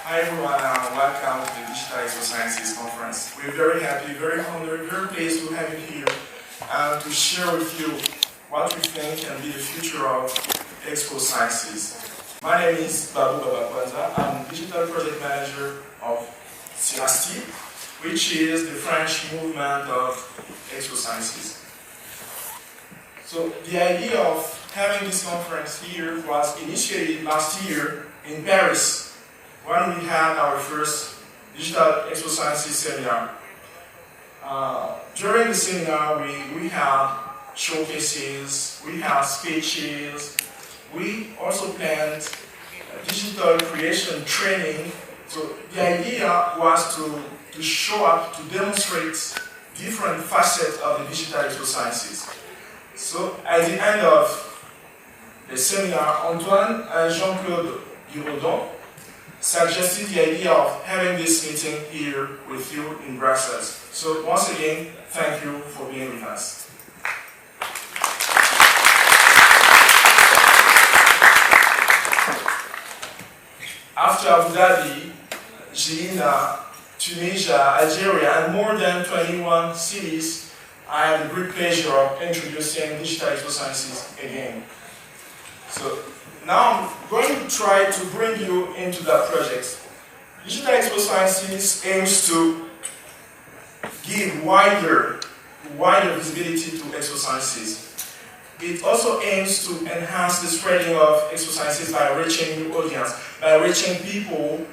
Hi everyone, welcome to the Digital Exposciences conference. We're very happy, very honored, very pleased to have you here and to share with you what we think can be the future of Exposciences. My name is Babu Babakwanza. I'm Digital Project Manager of CIRASTI, which is the French movement of Exposciences. So the idea of having this conference here was initiated last year in Paris when we had our first Digital Exposciences seminar. During the seminar, we had showcases, we had speeches, we also planned digital creation training. So the idea was to show up, to demonstrate different facets of the Digital Exposciences. So at the end of the seminar, Antoine and Jean-Claude Giraudon suggested the idea of having this meeting here with you in Brussels. So once again, thank you for being with us. After Abu Dhabi, Zilina, Tunisia, Algeria, and more than 21 cities, I have the great pleasure of introducing Digital Exposciences again. So now I'm going to try to bring you into that project. Digital Exposciences aims to give wider visibility to Exposciences. It also aims to enhance the spreading of Exposciences by reaching new audience, by reaching people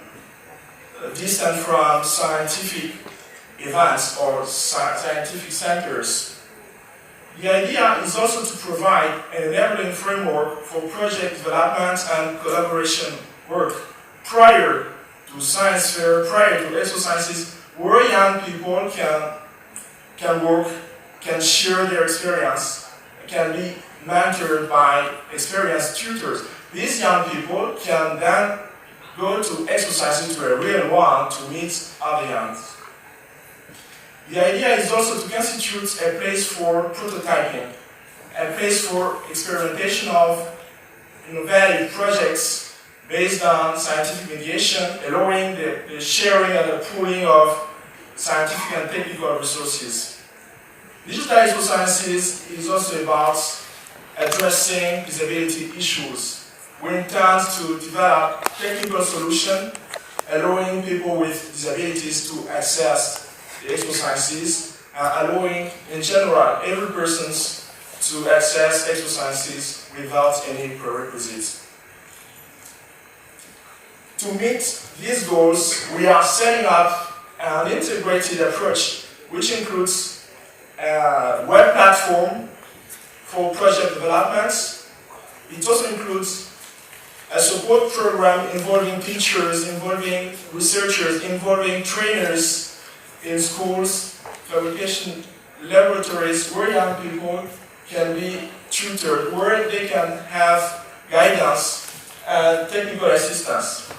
distant from scientific events or scientific centers. The idea is also to provide an enabling framework for project development and collaboration work prior to science fair, prior to Exposciences, where young people can work, can share their experience, can be mentored by experienced tutors. These young people can then go to Exposciences, to a real one, to meet other young. The idea is also to constitute a place for prototyping, a place for experimentation of innovative projects based on scientific mediation, allowing the sharing and the pooling of scientific and technical resources. Digital Exposciences is also about addressing disability issues. We intend to develop technical solutions allowing people with disabilities to access the Exposciences, allowing in general every person to access Exposciences without any prerequisites. To meet these goals, we are setting up an integrated approach which includes a web platform for project development. It also includes a support program involving teachers, involving researchers, involving trainers in schools, fabrication laboratories, where young people can be tutored, where they can have guidance and technical assistance.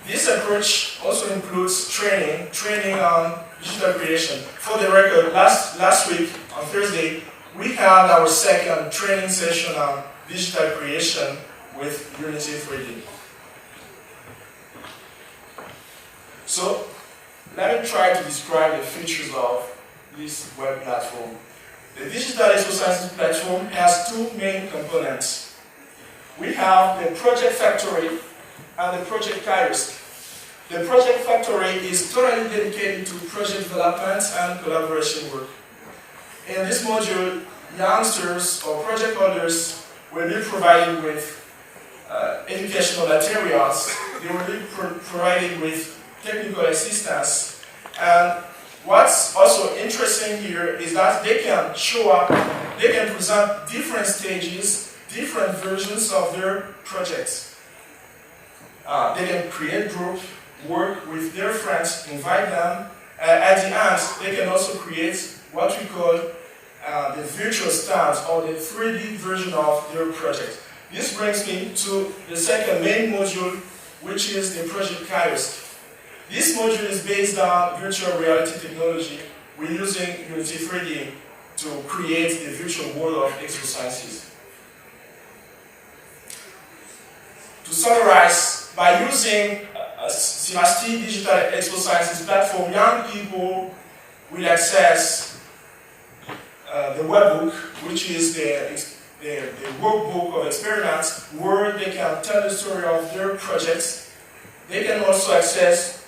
This approach also includes training on digital creation. For the record, last week, on Thursday, we had our second training session on digital creation with Unity 3D. So, let me try to describe the features of this web platform. The Digital Exposciences platform has two main components. We have the project factory and the project kiosk. The project factory is totally dedicated to project development and collaboration work. In this module, youngsters or project holders will be provided with educational materials. They will be provided with technical assistance, and what's also interesting here is that they can show up, they can present different stages, different versions of their projects. They can create groups, work with their friends, invite them. At the end, they can also create what we call the virtual stands or the 3D version of their project. This brings me to the second main module, which is the project kiosk. This module is based on virtual reality technology. We're using Unity 3D to create the virtual world of Exposciences. To summarize, by using CIRASTI Digital Exposciences platform, young people will access the webbook, which is the workbook of experiments, where they can tell the story of their projects. They can also access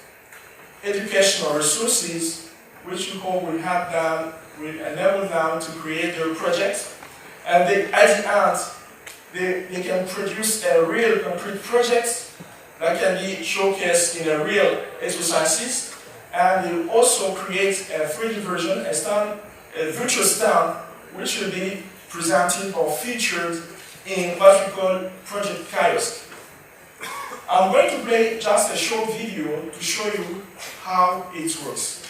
educational resources, which we hope will help them, will enable them to create their projects. And at the end, they can produce a real concrete project that can be showcased in a real exposciences. And they also create a 3D version, a virtual stand, which will be presented or featured in what we call Project Kiosk. I'm going to play just a short video to show you how it works.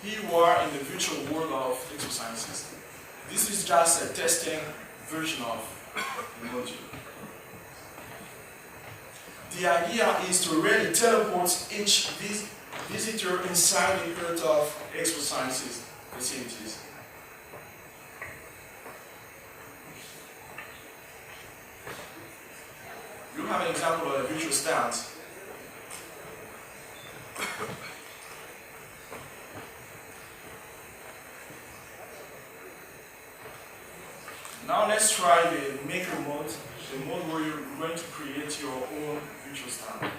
Here we are in the virtual world of exposciences. This is just a testing version of the module. The idea is to really teleport each visitor inside the heart of exposciences facilities. You have an example of a virtual stand. Now let's try the maker mode, the mode where you're going to create your own virtual stand.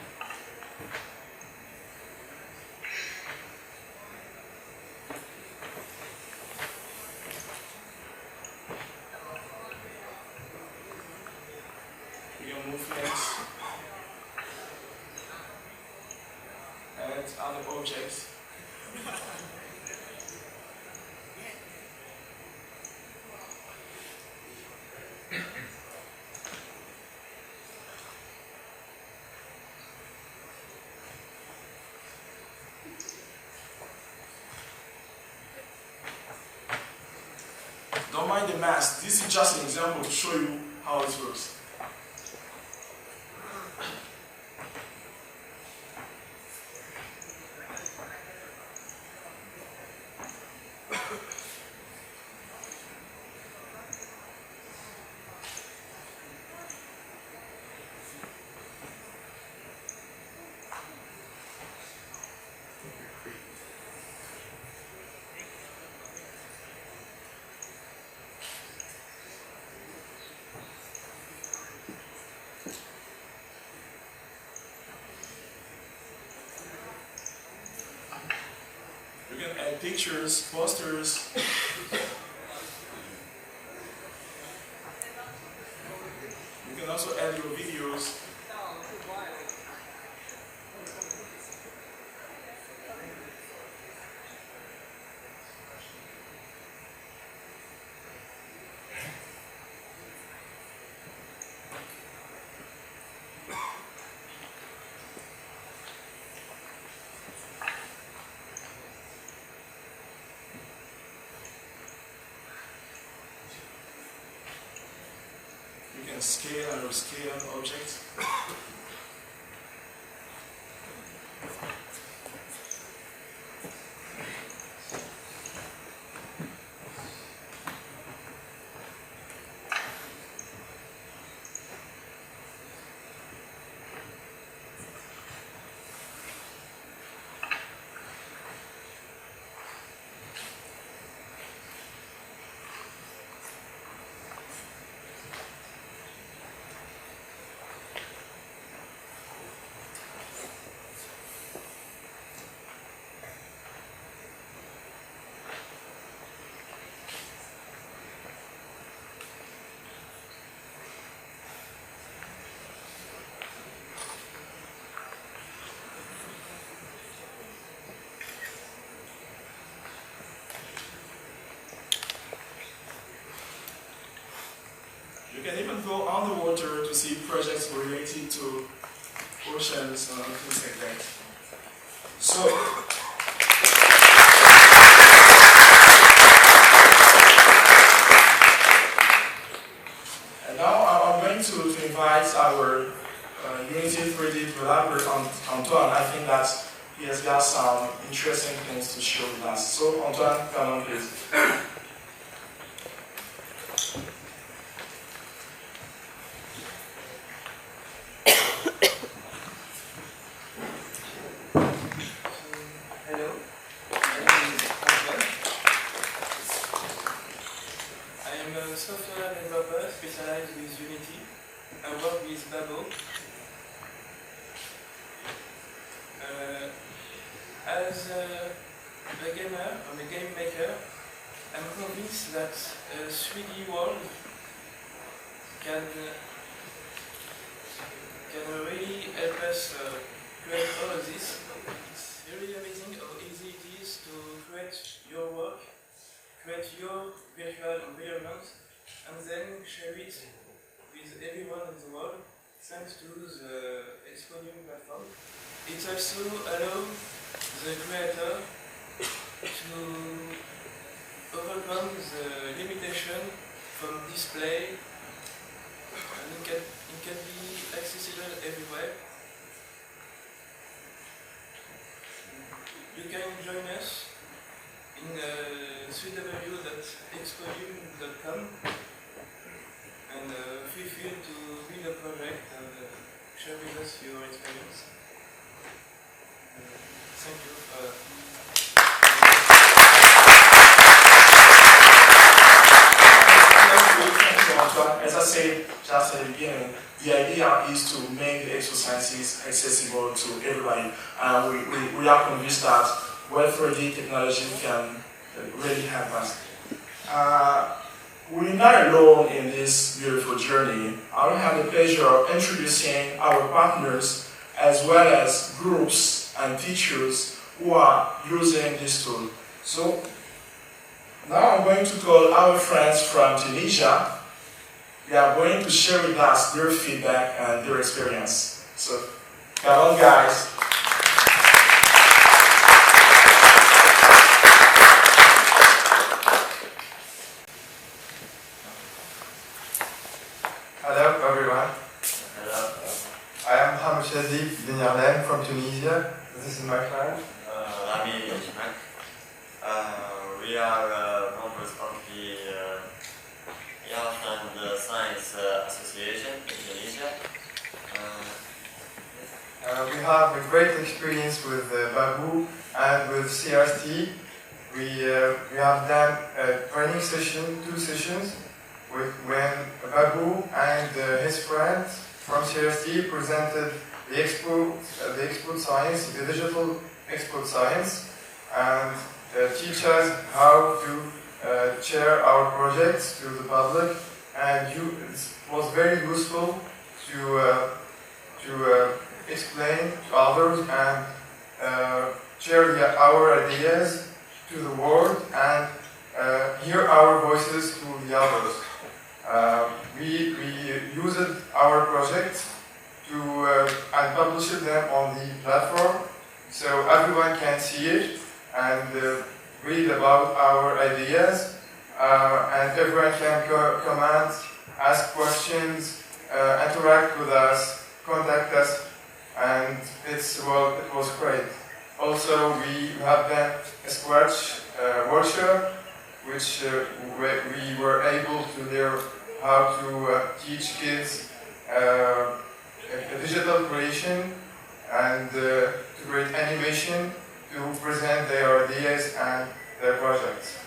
We can move things, add other objects. Don't mind the mask. This is just an example to show you how it works. You can add pictures, posters. You can also add your videos. You can scale and rescale objects. You can even go underwater to see projects related to oceans and things like that. So, and now I'm going to invite our Unity 3D developer, Antoine. I think that he has got some interesting things to share with us. So, Antoine, come on please. I work with Babo. As a gamer, I'm a game maker. I'm convinced that a 3D world can really help us create all of this. It's really amazing how easy it is to create your work, create your virtual environment, and then share it with everyone in the world, thanks to the EXPONUM platform. It also allows the creator to overcome the limitation from display, and it can be accessible everywhere. You can join us in www.exposciences.com and feel free to build a project and share with us your experience. Thank you. As I said just at the beginning, the idea is to make the Exposciences accessible to everybody. We are convinced that Web 3D technology can really help us. We're not alone in this beautiful journey. I will have the pleasure of introducing our partners as well as groups and teachers who are using this tool. So now I'm going to call our friends from Tunisia. They are going to share with us their feedback and their experience. So come on, guys. Hello everyone. Hello. I am Zilina from Tunisia. This is my friend. Žamberk. We are members of the Art and Science Association in Tunisia. We have a great experience with Babu and with CIRASTI. We have done a training session, 2 sessions, when Babu and his friends from CIRASTI presented the Exposciences, the digital Exposciences, and teach us how to share our projects to the public, and it was very useful to explain to others and share our ideas to the world and hear our voices to the others. We used our projects to and published them on the platform so everyone can see it and read about our ideas, and everyone can comment, ask questions, interact with us, contact us, and it was great. Also, we have done a Scratch workshop, which we were able to learn how to teach kids a digital creation and to create animation to present their ideas and their projects.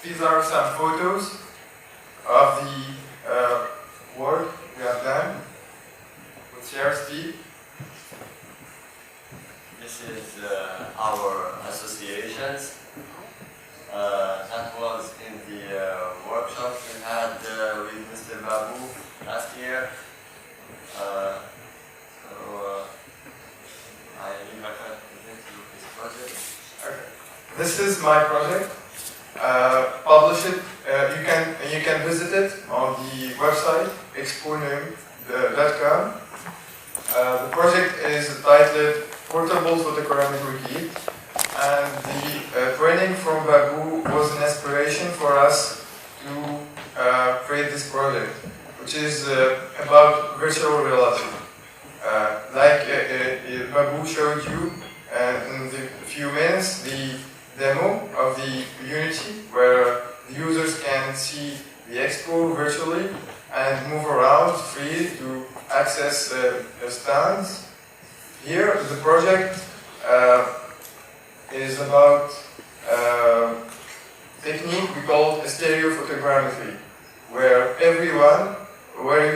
These are some photos of the work we have done with CIRASTI. This is our associations. That was in the workshop we had with Mr. Babu last year. I leave my friend to present you his project. Okay. This is my project. Publish it. You can visit it on the website exponum.com. The project is titled Portable Photochromography, and the training from Babu was an inspiration for us to create this project, which is about virtual reality. Like Babu showed you in the few minutes, the demo of the Unity, where the users can see the expo virtually and move around freely to access stands. Here, the project is about technique we call stereophotography. photogrammetry, where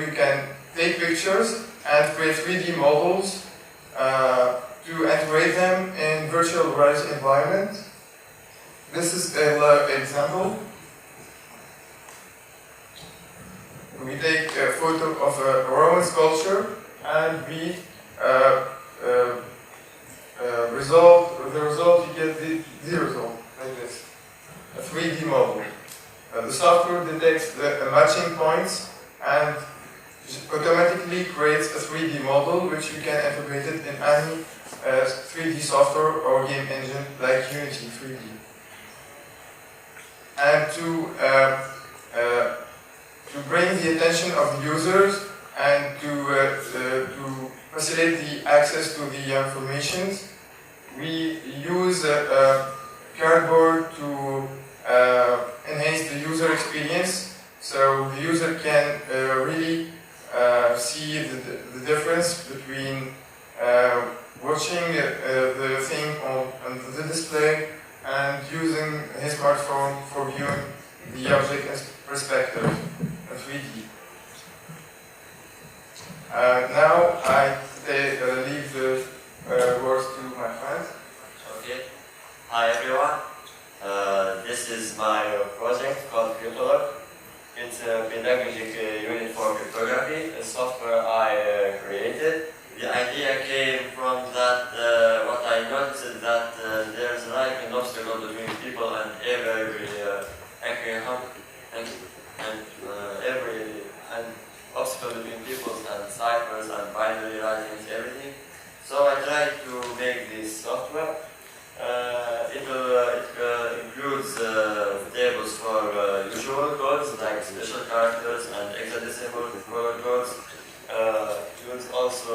you can take pictures and create 3D models to integrate them in virtual reality environment. This is an example. We take a photo of a Roman sculpture and we the result you get the result like this, a 3D model. The software detects the matching points and automatically creates a 3D model which you can integrate it in any 3D software or game engine like Unity 3D. And to bring the attention of the users and to facilitate the access to the information, we use cardboard to enhance the user experience, so the user can really see the difference between watching the thing on the display and using his smartphone for viewing the object as perspective in 3D. Now I leave the words to my friend. Okay. Hi everyone. This is my project called Cryptolog. It's a pedagogic unit for cryptography, a software I created. The idea came from that what I noticed is that there's like an obstacle between people and every obstacle between people and ciphers and binary writings, everything. So I tried to make this software. It includes tables for usual codes like special characters and hexadecimal codes. Includes also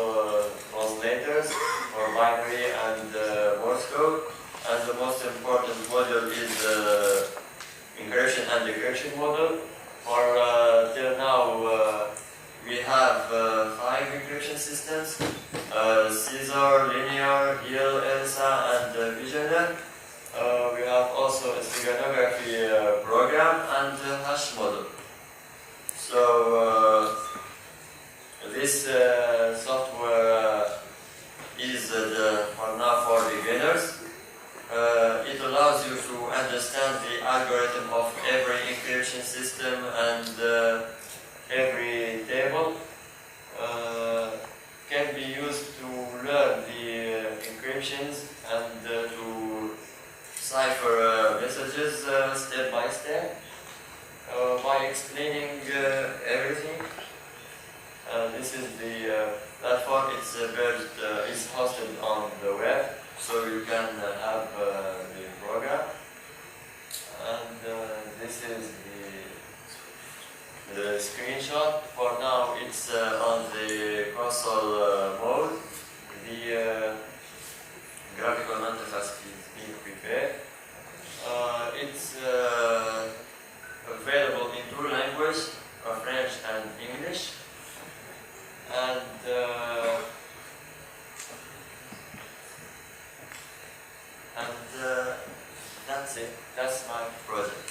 translators for binary and Morse code. And the most important module is the encryption and decryption module. For till now, we have 5 encryption systems: Caesar, Linear, Hill, ELSA, and Visioner. We have also a steganography program and a hash model. So this software is for now for beginners. It allows you to understand the algorithm of every encryption system and every table. Can be used to learn the encryptions and to cipher messages step by step by explaining everything. This is the platform. It's hosted on the web, so you can have the program. And this is the screenshot. For now, it's on the console mode. The graphical interface is being prepared. It's available in 2 languages, French and English. And that's it. That's my project.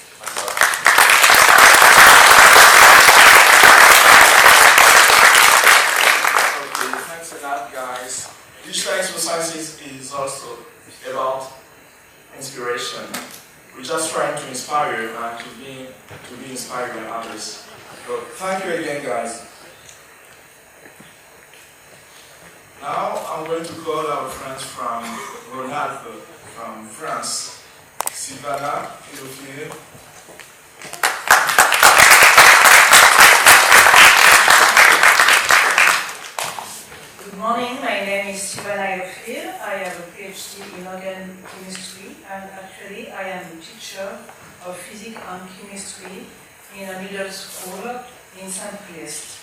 Okay, thanks a lot, guys. Digital Exposciences is also about inspiration. We're just trying to inspire you and to be inspired by others. So thank you again, guys. Now I'm going to call our friends from Ronaldo, from France. Zilina, Philippine. Good morning, my name is Zilina. I have a PhD in organic chemistry, and actually I am a teacher of physics and chemistry in a middle school in St. Priest.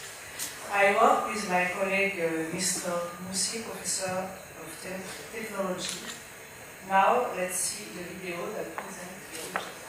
I work with my colleague Mr. Moussi, professor of technology. Now let's see the video that presents the object.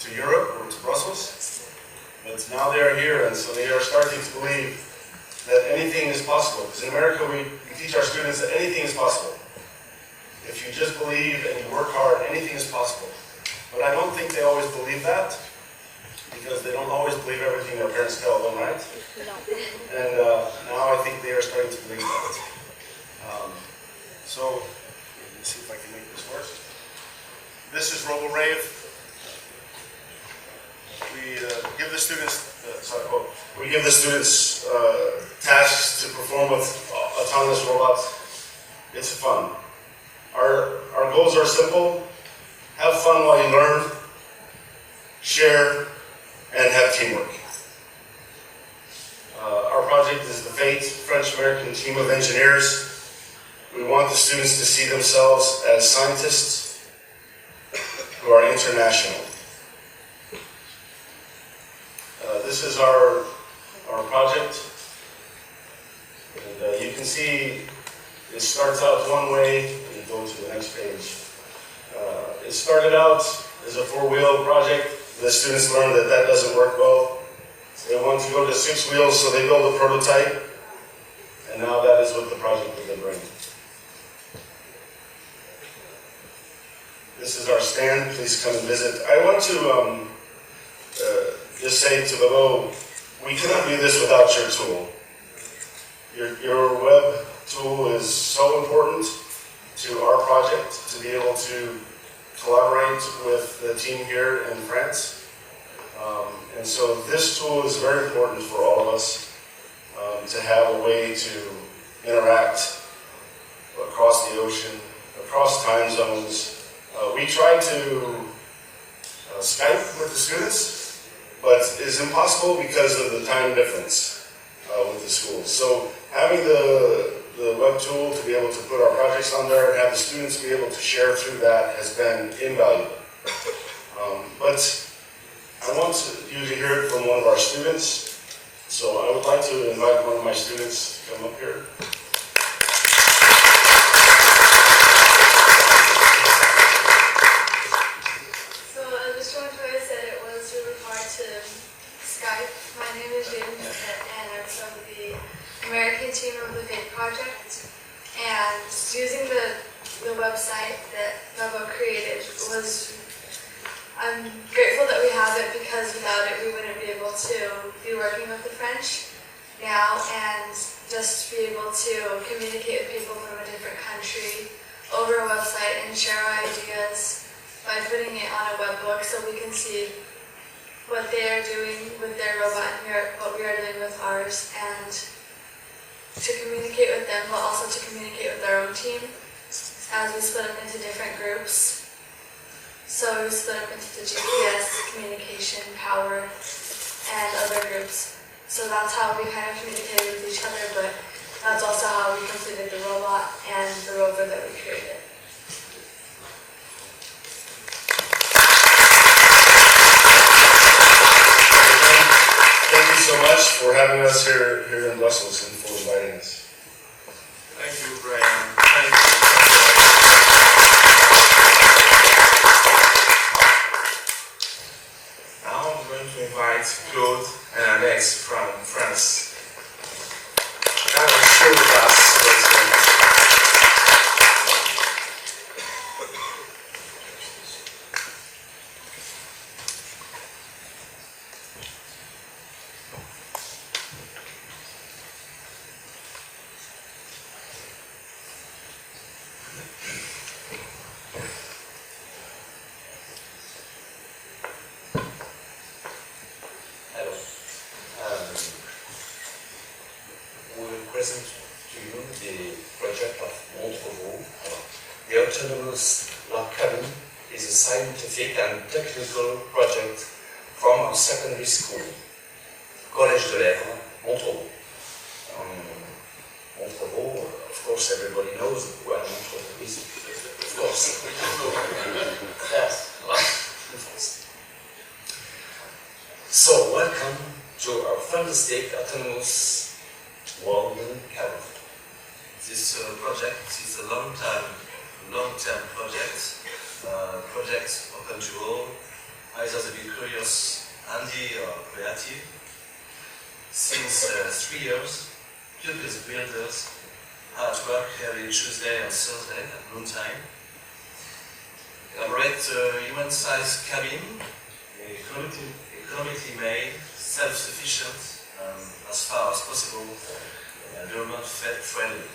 To Europe or to Brussels, but now they are here, and so they are starting to believe that anything is possible. Because in America, we teach our students that anything is possible. If you just believe and you work hard, anything is possible. But I don't think they always believe that, because they don't always believe everything their parents tell them, right? And now I think they are starting to believe that. So, let me see if I can make this work. This is RoboRave. We give the students, tasks to perform with autonomous robots. It's fun. Our goals are simple. Have fun while you learn, share, and have teamwork. Our project is the FATE, French-American Team of Engineers. We want the students to see themselves as scientists who are international. This is our project, and you can see it starts out one way, and you go to the next page. It started out as a 4-wheel project. The students learned that that doesn't work well. They want to go to 6 wheels, so they build a prototype, and now that is what the project that they bring. This is our stand. Please come and visit. I want to just say to Babo, we cannot do this without your tool. Your web tool is so important to our project to be able to collaborate with the team here in France. And so this tool is very important for all of us to have a way to interact across the ocean, across time zones. We try to Skype with the students, but it's impossible because of the time difference with the schools. So having the web tool to be able to put our projects on there and have the students be able to share through that has been invaluable. But I want you to hear it from one of our students. So I would like to invite one of my students to come up here. student, and I'm from the American team of the VID project. And using the website that Mebo created I'm grateful that we have it, because without it we wouldn't be able to be working with the French now and just be able to communicate with people from a different country over a website and share our ideas by putting it on a webbook so we can see what they are doing with their robot and what we are doing with ours, and to communicate with them, but also to communicate with our own team as we split them into different groups. So we split them into the GPS, communication, power, and other groups. So that's how we kind of communicated with each other, but that's also how we completed the robot and the rover that we created. Thank you so much for having us here in Brussels and for inviting us. Thank you, Brian. Thank you. Now I'm going to invite Claude and Alex from France. And I'm sure with us what's going on. Present to you the project of Montreux. The autonomous log cabin is a scientific and technical project from our secondary school, Collège de l'Èvre, Montreux. Montreux, of course, everybody knows where Montreux is, of course. Yes. So, welcome to our fantastic autonomous Walden cabin. This project is a long-term project. Project open to all, either they be curious, handy or creative. Since 3 years, pupils builders are at work every Tuesday and Thursday at noontime. Elaborate human-sized cabin, economically made, self-sufficient, as far as possible, environment friendly.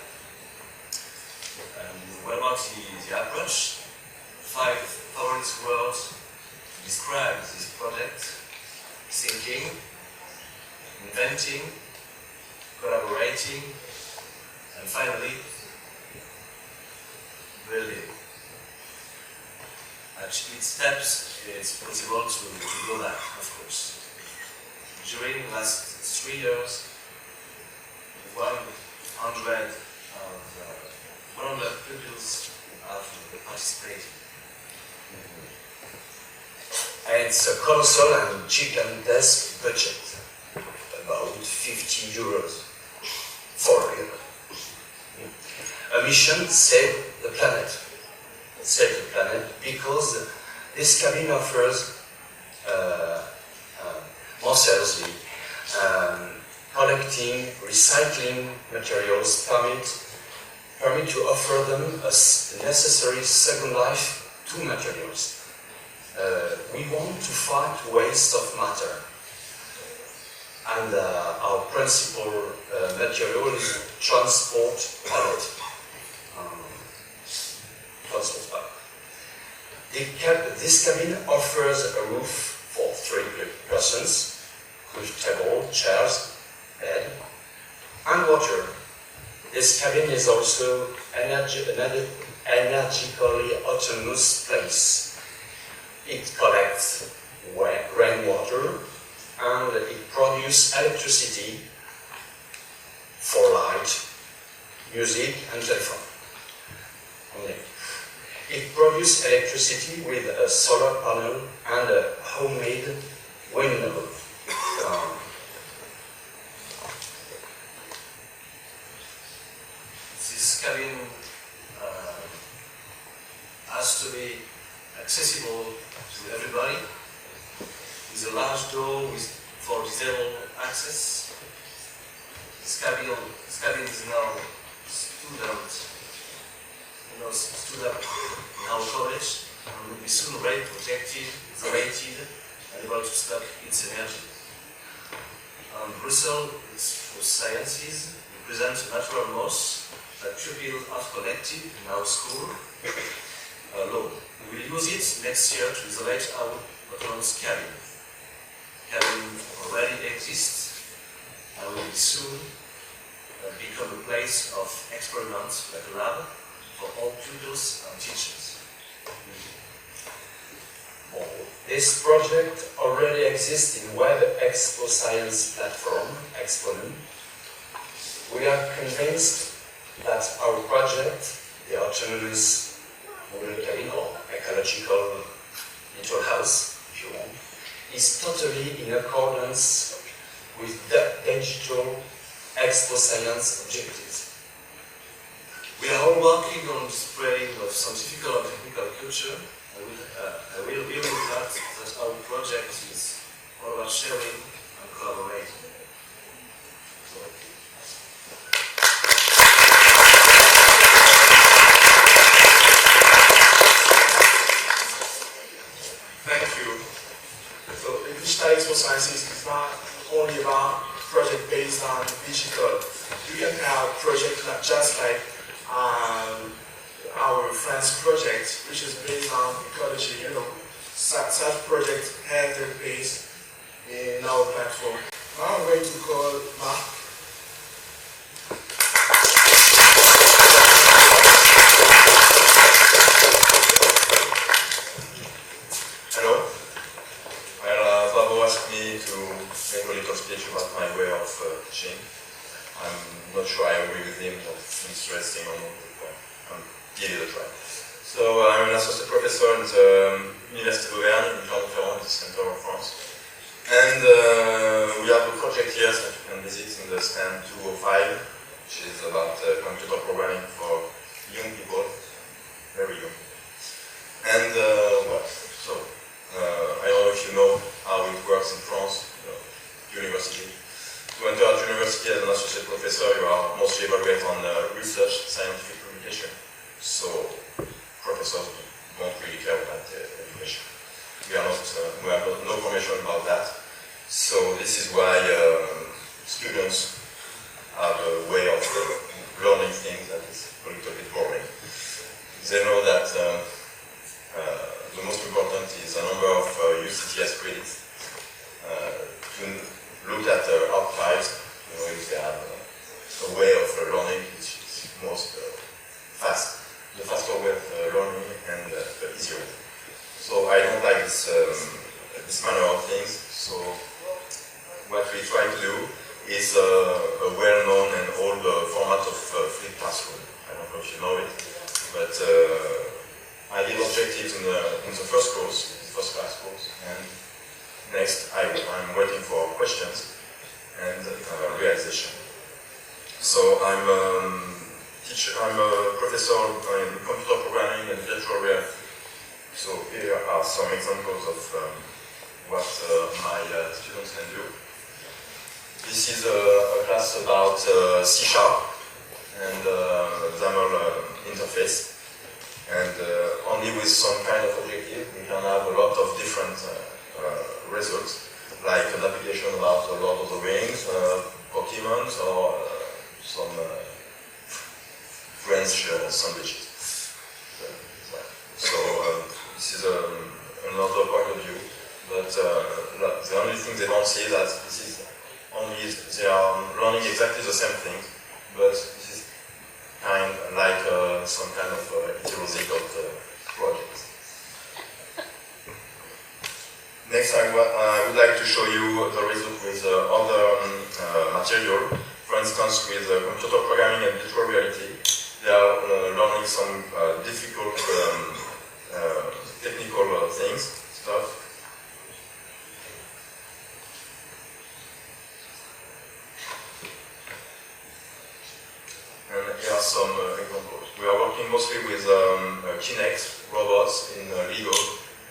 What about the approach? 5 favorite words describe this project: thinking, inventing, collaborating, and finally, building. At each steps, it's possible to go back, of course. During the last 3 years, 100 pupils have participated. And it's a colossal and gigantesque budget, about 50 euros for a year. A mission save the planet. Save the planet because this cabin offers more seriously collecting, recycling materials permit to offer them a necessary second life to materials. We want to fight waste of matter, and our principal material is transport pallet. This cabin offers a roof for 3 persons with table, chairs, bed, and water. This cabin is also energetically autonomous place. It collects rainwater and it produces electricity for light, music, and telephone. It produces electricity with a solar panel and a homemade windmill. This cabin has to be accessible to everybody, with a large door for disabled access. Skabil is now student in our college and will be soon rated and able to stock its energy. Brussels for Sciences represents a natural moss that pupils have collected in our school law. We will use it next year to isolate our autonomous cabin. Cabin already exists and will soon become a place of experiment, like a lab, for all tutors and teachers. This project already exists in web Exposciences platform, EXPONUM. We are convinced that our project, the autonomous model cabin or ecological little house, if you want, is totally in accordance with the digital Exposcience objectives. We are all working on the spreading of scientific and technical culture. I will be with that our project is all about sharing and collaborating. Thank you. So the digital Exposciences is not only about project based on digital. You can have projects just like our friends project, which is based on ecology. Such projects have their base in our platform. Now I'm going to call Mark. Hello. Well, Babo asked me to make a little speech about my way of teaching. I'm not sure I agree with him, but it's interesting on I'm giving it a try. So I'm an associate professor in the Université d'Auvergne in conférence, the center of France. And we have a project here that you can visit in the stand 205, which is about computer programming for young people, very young. And I don't know if you know how it works in France, university. To enter at university as an associate professor, you are mostly evaluated on research, scientific publication. So professors don't really care about education. We have no information about that. So this is why students have a way of learning things that is a little bit boring. They know that the most important is the number of UCTS credits. To look at the archives, if they have a way of learning which is most fast, the faster way of learning and the easier way. So I don't like this manner of things. So what we try to do is a well-known and old format of flipped classroom. I don't know if you know it, but I did objectives in the first course, the first class course, and next I'm waiting for questions and realization. So I'm a professor in computer programming and virtual reality. So here are some examples of what my students can do. This is a class about C# and XAML interface. And only with some kind of objective, we can have a lot of different results, like an application about the Lord of the Rings, Pokemon, or some French sandwiches. So this is another point of view, but the only thing they don't see is that this is only they are learning exactly the same thing, but this is kind of like some kind of heterozygote project. Next, I would like to show you the result with other material. For instance, with computer programming and virtual reality, they are learning some difficult technical stuff. And here are some examples. We are working mostly with Kinect robots in Lego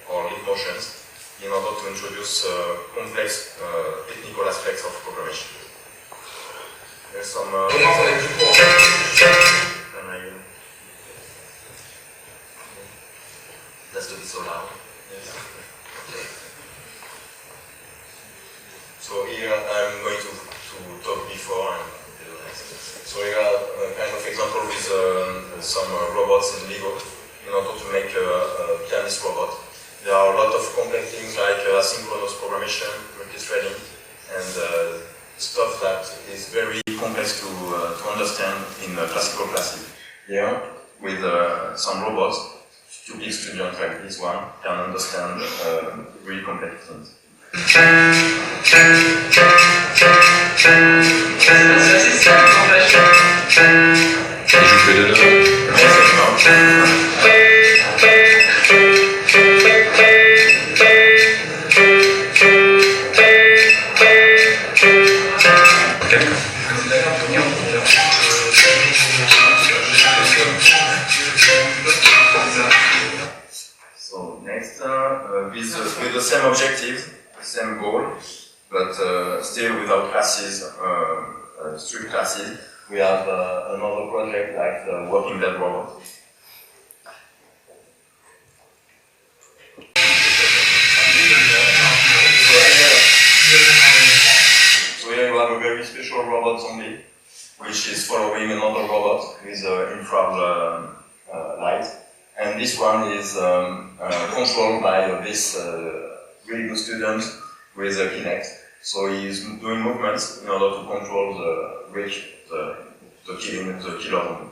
or Leap Motions. in order to introduce complex technical aspects of programmation. There's some... That's to be so loud. Yes. So here I'm going to talk before and do the next. So here are a kind of example with some robots in Lego in order to make a pianist robot. There are a lot of complex things like asynchronous programmation, multi-threading, and stuff that is very complex to understand in classical classes. Here, with some robots, stupid students like this one can understand really complex things. Et je fais de So next, with the same objective, the same goal, but still without classes, strict classes, we have another project like the Walking Dead robot. So here you have a very special robot zombie, which is following another robot with infrared light. And this one is controlled by this really good student with a Kinect. So he's doing movements in order to control the killer movement.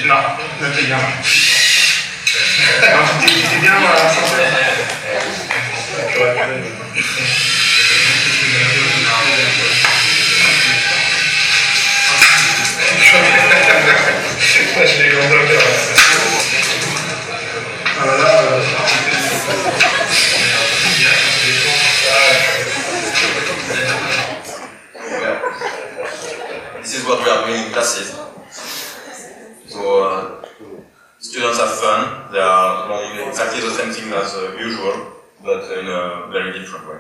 Non, non t'es bien. Non, t'es bien dans la santé. Je l'ai grand bloqué. Voilà. This is what we are doing in classes. So students have fun. They are doing exactly the same thing as usual, but in a very different way.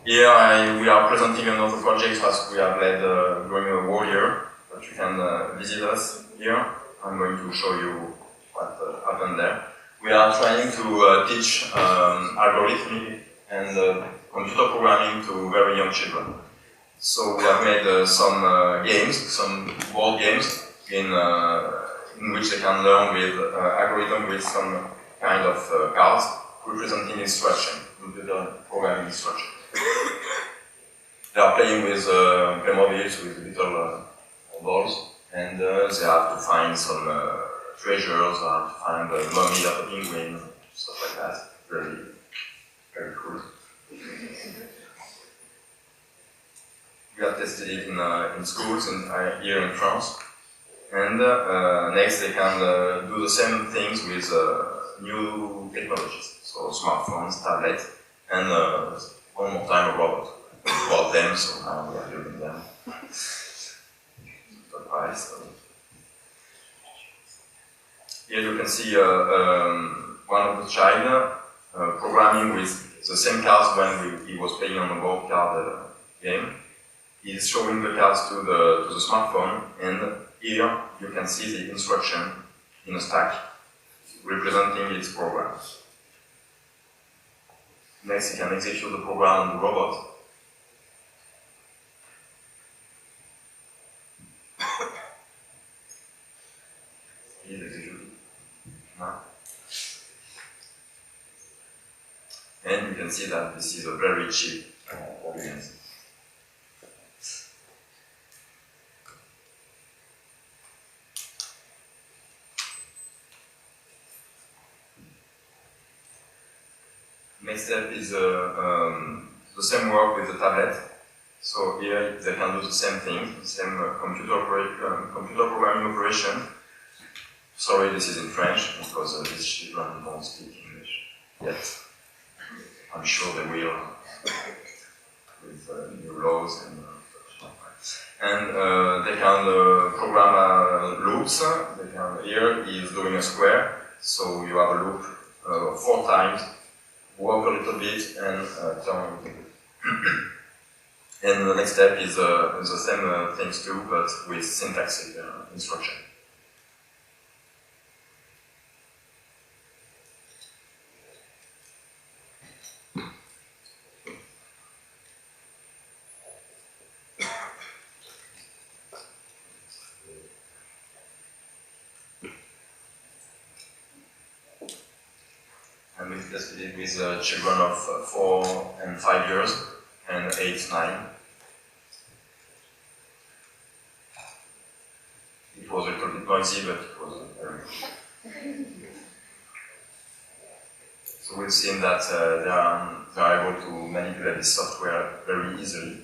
Here we are presenting another project as we have led during a whole year, but you can visit us here. I'm going to show you what happened there. We are trying to teach algorithmic and computer programming to very young children. So we have made some games, some board games, in which they can learn with algorithm with some kind of cards representing instruction, computer programming instruction. They are playing with Playmobiles with little balls, and they have to find some treasures, they have to find a mummy of a penguin, stuff like that. Very, very cool. We have tested it in schools here in France. And next they can do the same things with new technologies. So smartphones, tablets, and one more time a robot. We bought them, so now we are building them. Here you can see one of the child programming with the same cards when he was playing on the board card game. He's showing the cards to the smartphone, and here you can see the instruction in a stack representing its programs. Next, you can execute the program on the robot. Please execute it now. And you can see that this is a very cheap audience. Next step is the same work with the tablet. So here they can do the same thing, the same computer programming operation. Sorry, this is in French because these children don't speak English yet. I'm sure they will with new laws and they can program loops. Here is doing a square, so you have a loop 4 times, walk a little bit and turn a little bit. And the next step is the same things too, but with syntax instruction. And we tested it with children of 4 and 5 years and 8, 9. It was a little bit noisy, but it was very good. So we've seen that they are able to manipulate this software very easily,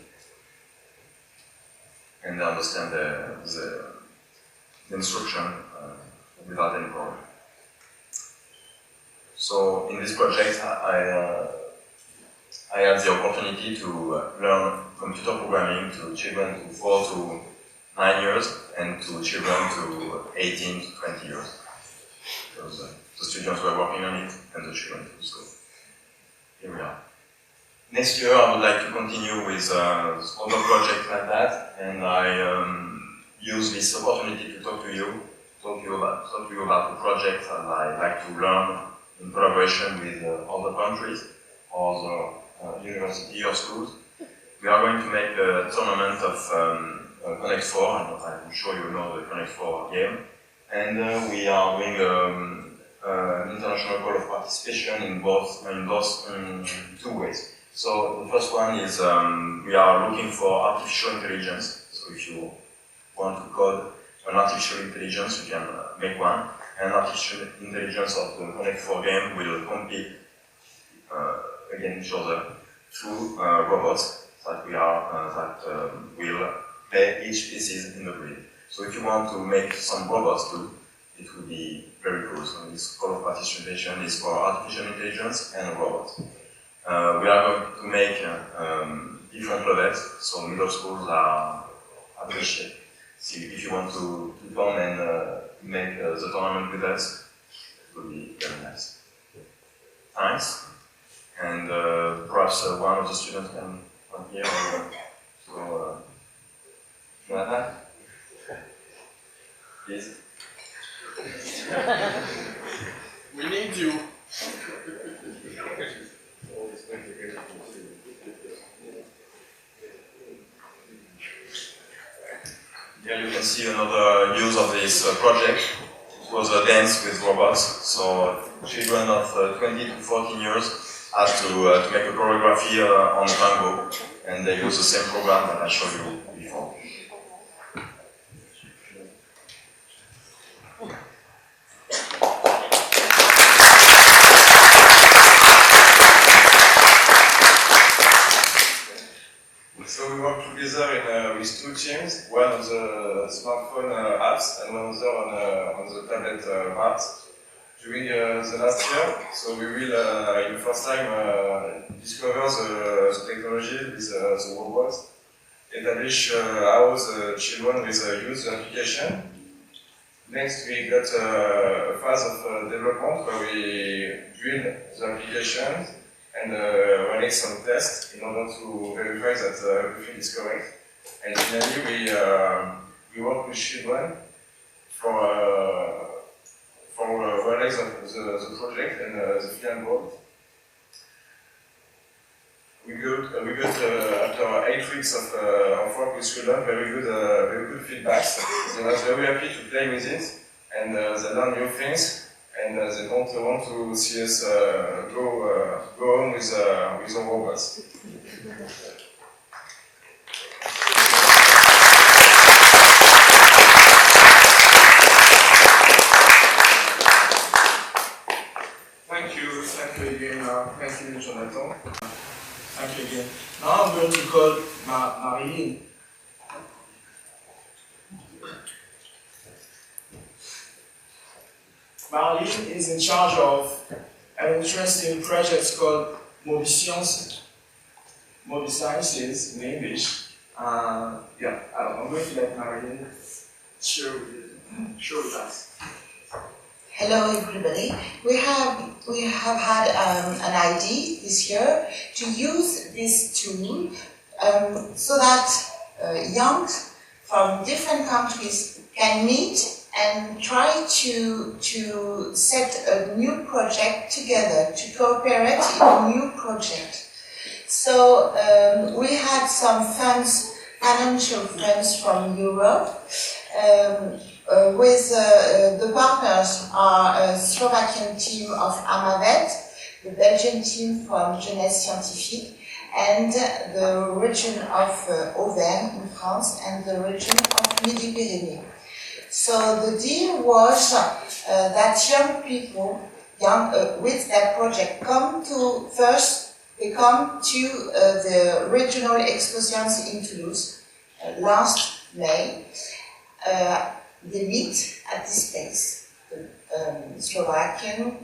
and they understand the instruction without any problem. So in this project, I had the opportunity to learn computer programming to children to 4 to 9 years and to children to 18 to 20 years. Because the students were working on it and the children too. So here we are. Next year, I would like to continue with other projects like that, and I use this opportunity to talk to you about the projects that I like to learn in collaboration with other countries or the university or schools. We are going to make a tournament of Connect 4, and I'm sure you know the Connect 4 game. And we are doing an international call of participation in two ways. So the first one is we are looking for artificial intelligence. So if you want to code an artificial intelligence, you can make one. And artificial intelligence of the Connect 4 game will compete against each other through robots that will play each pieces in the grid. So if you want to make some robots too, it would be very cool. So this call of participation is for artificial intelligence and robots. We are going to make different levels, so middle schools are appreciated. So if you want to come and make the tournament with us, it would be very nice. Thanks. And perhaps one of the students can come here. So, Jonathan, please. We need you. Here you can see another use of this project. It was a dance with robots. So children of 20 to 14 years had to make a choreography on tango, and they use the same program that I showed you before. So we work together with 2 teams, one on the smartphone apps and one other on the tablet part. During the last year, so we will, in the first time, discover the technology with the robots, establish how the children will use the application. Next, we got a phase of development where we build the application and running some tests in order to verify that everything is correct. And finally, we work with children for realize the project and the final board. We got after 8 weeks of work with children, very good feedbacks. They were very happy to play with it, and they learn new things, and they don't want to see us go on with the robots. Thank you, Zilina. Thank you, Jonathan. Thank you again. Now I'm going to call Marilyn. Marilyn is in charge of an interesting project called Exposciences, Exposciences in English. I'm going to let Marilyn share with us. Hello everybody. We have had an idea this year to use this tool so that young from different countries can meet and try to set a new project together, to cooperate in a new project. So we had some funds, financial funds from Europe, with the partners are a Slovakian team of Amavet, the Belgian team from Jeunesse Scientifique, and the region of Auvergne in France and the region of Midi-Pyrénées. So the deal was that young people, with that project, they come to the regional Exposciences in Toulouse last May. They meet at this place, Slovakian,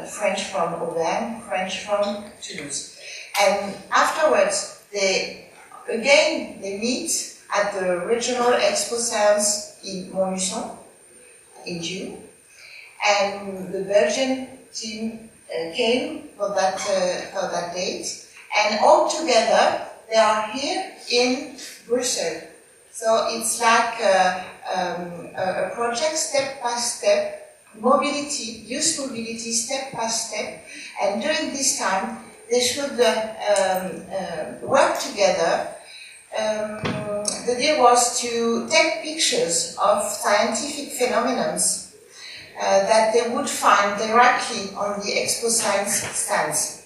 French from Auvergne, French from Toulouse. And afterwards, they meet at the regional Exposciences in Montluçon in June. And the Belgian team came for that date. And all together, they are here in Bruxelles. So it's like a project step by step, mobility, youth mobility step by step, and during this time they should work together. The deal was to take pictures of scientific phenomena that they would find directly on the Exposciences stands.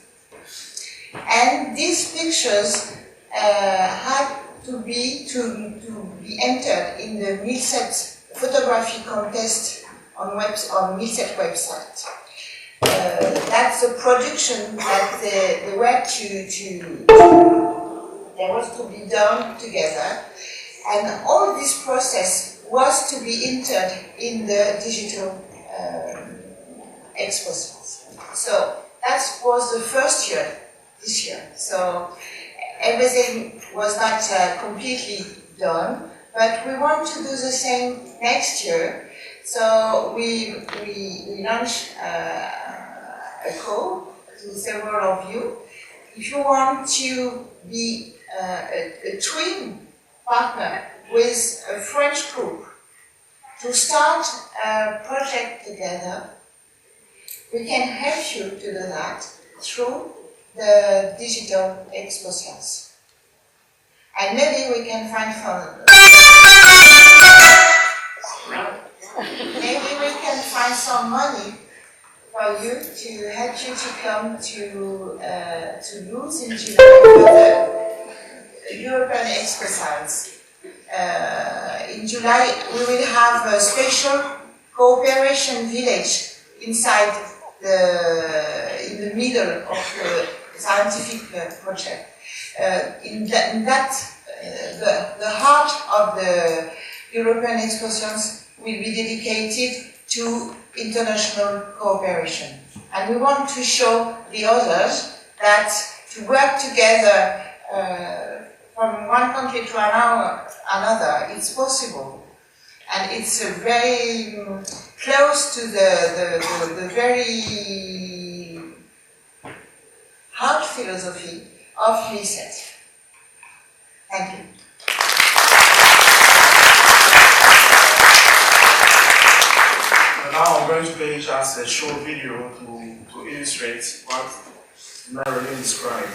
And these pictures had to be entered in the Cette photography contest on Cette website. That's a production that they were there was to be done together, and all this process was to be entered in the digital Exposciences. So that was the first year, this year. So everything was not completely done, but we want to do the same next year. So we launched a call to several of you. If you want to be a twin partner with a French group to start a project together, we can help you to do that through the digital Exposciences. And maybe we can find some money for you to help you to come to Toulouse in July for the European Exposciences. In July, we will have a special cooperation village inside in the middle of the scientific project. The heart of the European Exposciences will be dedicated to international cooperation. And we want to show the others that to work together from one country to another, it's possible. And it's very close to the very hard philosophy of Cette. Thank you. Now I'm going to play just a short video to illustrate what Marilyn described.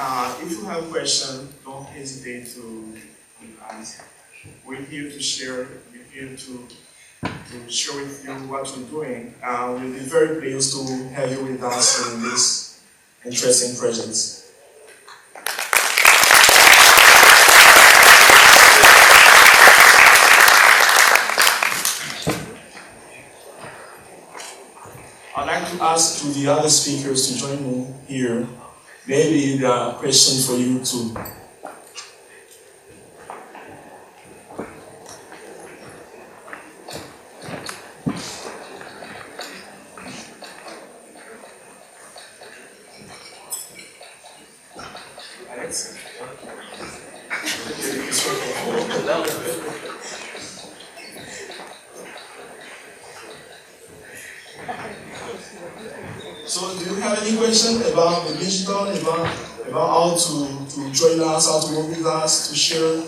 If you have a question, don't hesitate to ask. We're here to share. We're here to share with you what we're doing. We'll be very pleased to have you with us in this interesting project. I'd like to ask to the other speakers to join me here. Maybe there are questions for you too. So do you have any question about the digital, about how to join us, how to work with us, to share?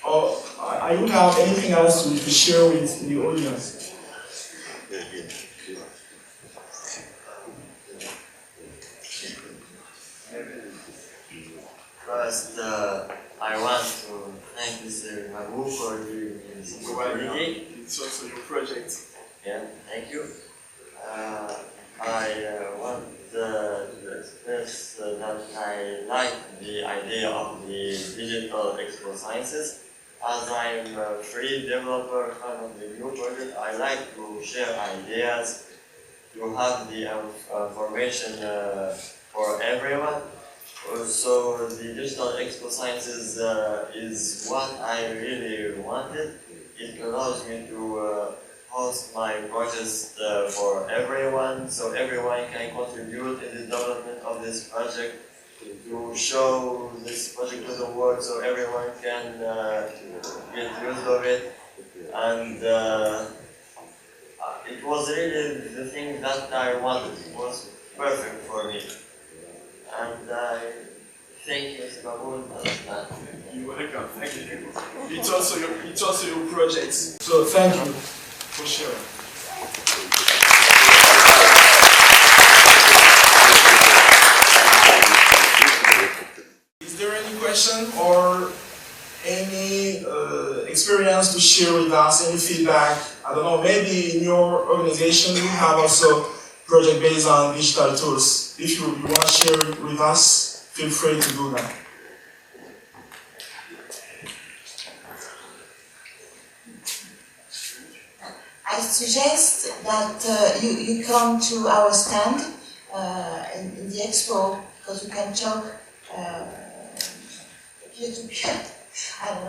Or I don't have anything else to share with the audience. First, I want to thank Mr. Mabu for doing this opportunity. It's also your project. Yeah, thank you. I want to express that I like the idea of the digital exposciences. As I'm a free developer fan of the new project, I like to share ideas, to have the information for everyone. So the digital exposciences is what I really wanted. It allows me to host my projects for everyone, so everyone can contribute in the development of this project, to show this project to the world so everyone can get use of it. And it was really the thing that I wanted. It was perfect for me. And I thank you, Mr. Babu. You're welcome. Thank you. It's also your project. So thank you for sharing. Is there any question or any experience to share with us? Any feedback? I don't know. Maybe in your organization you have also project based on digital tools. If you want to share it with us, feel free to do that. I suggest that you come to our stand in the expo, because we can talk peer-to-peer, I don't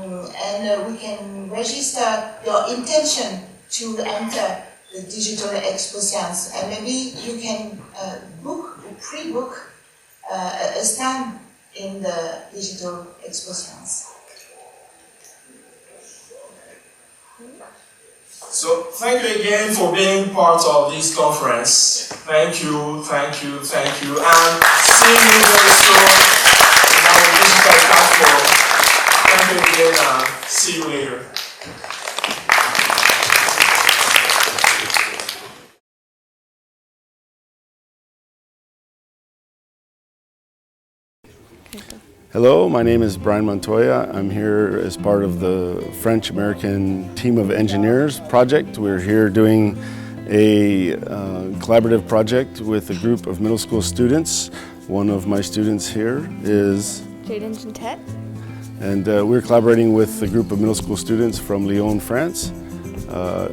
know, and we can register your intention to enter the digital exposcience, and maybe you can book or pre-book a stand in the digital exposcience. So thank you again for being part of this conference. Thank you, and see you very soon in our digital platform. Thank you again, and see you later. Hello, my name is Brian Montoya. I'm here as part of the French-American Team of Engineers project. We're here doing a collaborative project with a group of middle school students. One of my students here is Juillet. And we're collaborating with a group of middle school students from Lyon, France.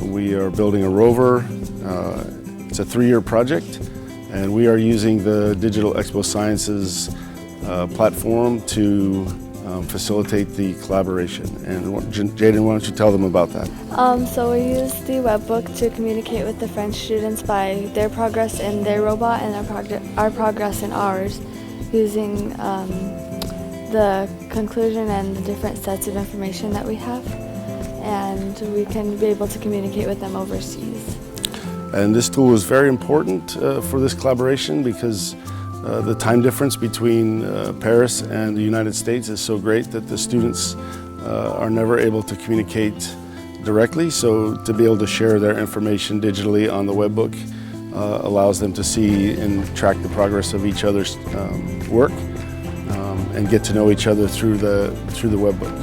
We are building a rover. It's a 3-year project, and we are using the Digital Exposciences platform to facilitate the collaboration. And Jaden, why don't you tell them about that? So we use the webbook to communicate with the French students by their progress in their robot and our progress in ours, using the conclusion and the different sets of information that we have, and we can be able to communicate with them overseas. And this tool is very important for this collaboration because the time difference between Paris and the United States is so great that the students are never able to communicate directly. So to be able to share their information digitally on the webbook allows them to see and track the progress of each other's work and get to know each other through the webbook.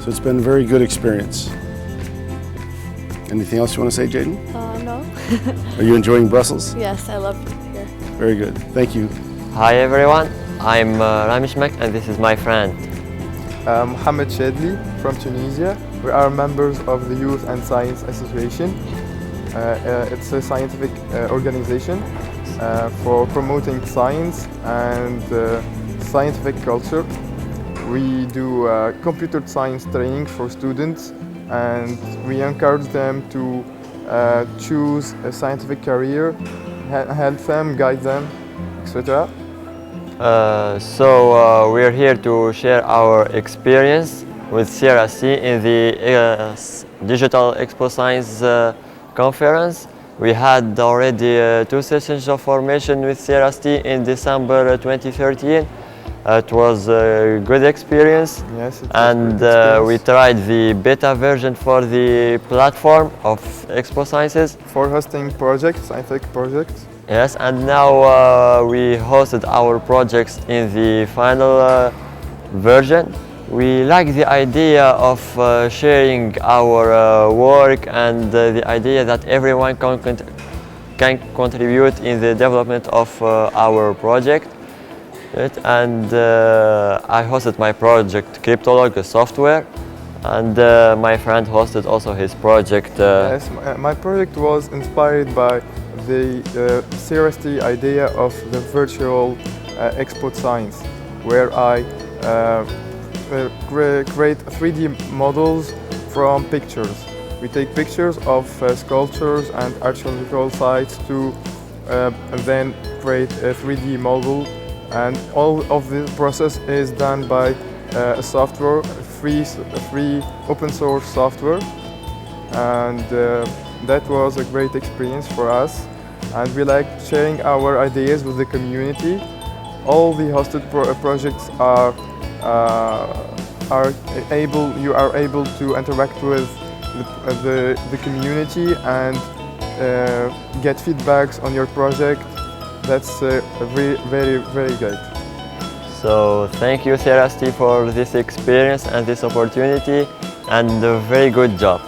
So it's been a very good experience. Anything else you want to say, Jaden? No. Are you enjoying Brussels? Yes, I love it here. Very good. Thank you. Hi everyone, I'm Ramishmek and this is my friend. Mohamed Shadli from Tunisia. We are members of the Youth and Science Association. It's a scientific organization for promoting science and scientific culture. We do computer science training for students and we encourage them to choose a scientific career, help them, guide them, etc. So we're here to share our experience with CIRASTI in the Digital Exposciences conference. We had already 2 sessions of formation with CIRASTI in December 2013. It was a good experience, yes, and we tried the beta version for the platform of Exposciences. For hosting projects, scientific projects. Yes, and now we hosted our projects in the final version. We like the idea of sharing our work and the idea that everyone can contribute in the development of our project. And I hosted my project Cryptolog, a software, and my friend hosted also his project. Yes, my project was inspired by the CIRASTI idea of the virtual Exposcience, where I create 3D models from pictures. We take pictures of sculptures and archaeological sites to then create a 3D model, and all of the process is done by a software, free open source software, and that was a great experience for us, and we like sharing our ideas with the community. All the hosted projects you are able to interact with the community and get feedbacks on your project. That's very, very great. So thank you CIRASTI for this experience and this opportunity, and a very good job.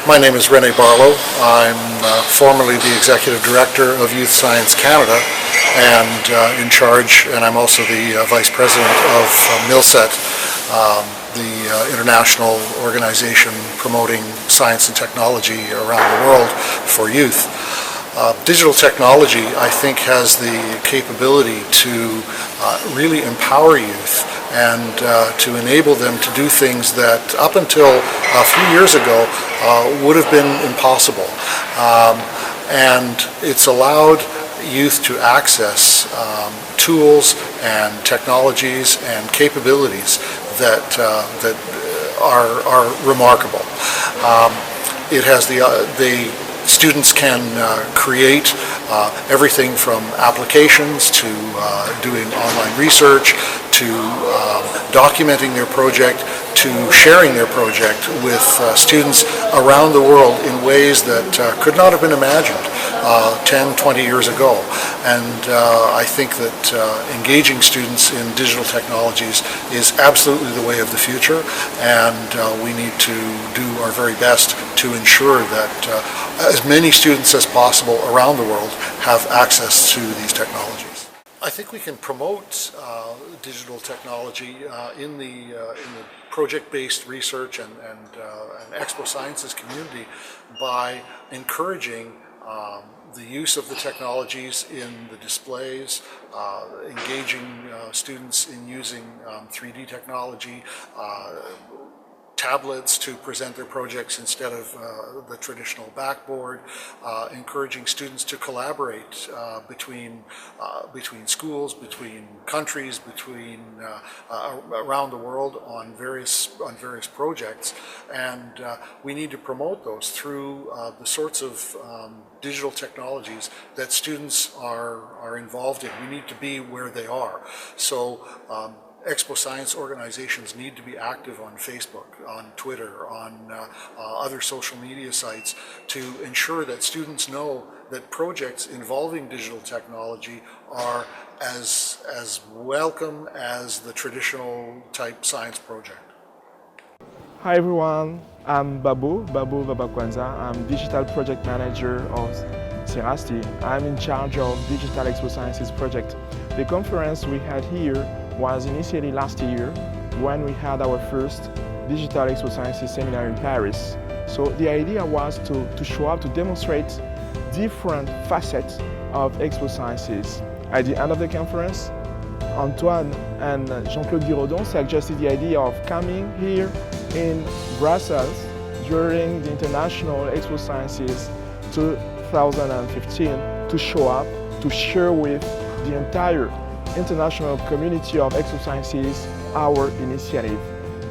My name is René Barlow. I'm formerly the Executive Director of Youth Science Canada and in charge, and I'm also the Vice President of Cette, the international organization promoting science and technology around the world for youth. Digital technology, I think, has the capability to really empower youth and to enable them to do things that up until a few years ago would have been impossible. And it's allowed youth to access tools and technologies and capabilities that are remarkable. It has the students can create everything from applications to doing online research to documenting their project to sharing their project with students around the world in ways that could not have been imagined 10, 20 years ago. And I think that engaging students in digital technologies is absolutely the way of the future, and we need to do our very best to ensure that as many students as possible around the world have access to these technologies. I think we can promote digital technology in the project-based research and Exposciences community by encouraging the use of the technologies in the displays, engaging students in using 3D technology, tablets to present their projects instead of the traditional backboard, encouraging students to collaborate between schools, between countries, around the world on various projects, and we need to promote those through the sorts of digital technologies that students are involved in. We need to be where they are. So Exposcience organizations need to be active on Facebook, on Twitter, on other social media sites to ensure that students know that projects involving digital technology are as welcome as the traditional type science project. Hi everyone, I'm Babu Babakwanza. I'm Digital Project Manager of CIRASTI. I'm in charge of Digital Exposciences project. The conference we had here was initiated last year when we had our first Digital Exposciences seminar in Paris. So the idea was to show up, to demonstrate different facets of Exposciences. At the end of the conference, Antoine and Jean-Claude Giraudon suggested the idea of coming here in Brussels during the International Exposciences 2015 to show up, to share with the entire international community of Exposciences our initiative.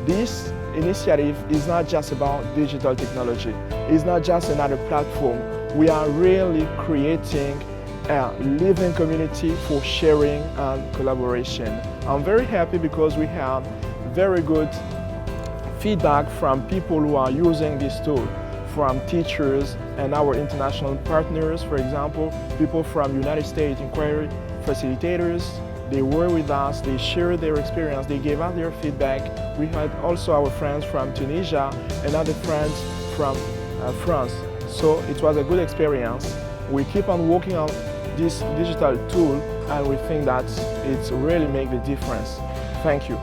This initiative is not just about digital technology. It's not just another platform. We are really creating a living community for sharing and collaboration. I'm very happy because we have very good feedback from people who are using this tool, from teachers and our international partners, for example, people from United States inquiry facilitators. They were with us, they shared their experience, they gave us their feedback. We had also our friends from Tunisia and other friends from France. So it was a good experience. We keep on working on this digital tool and we think that it really makes the difference. Thank you.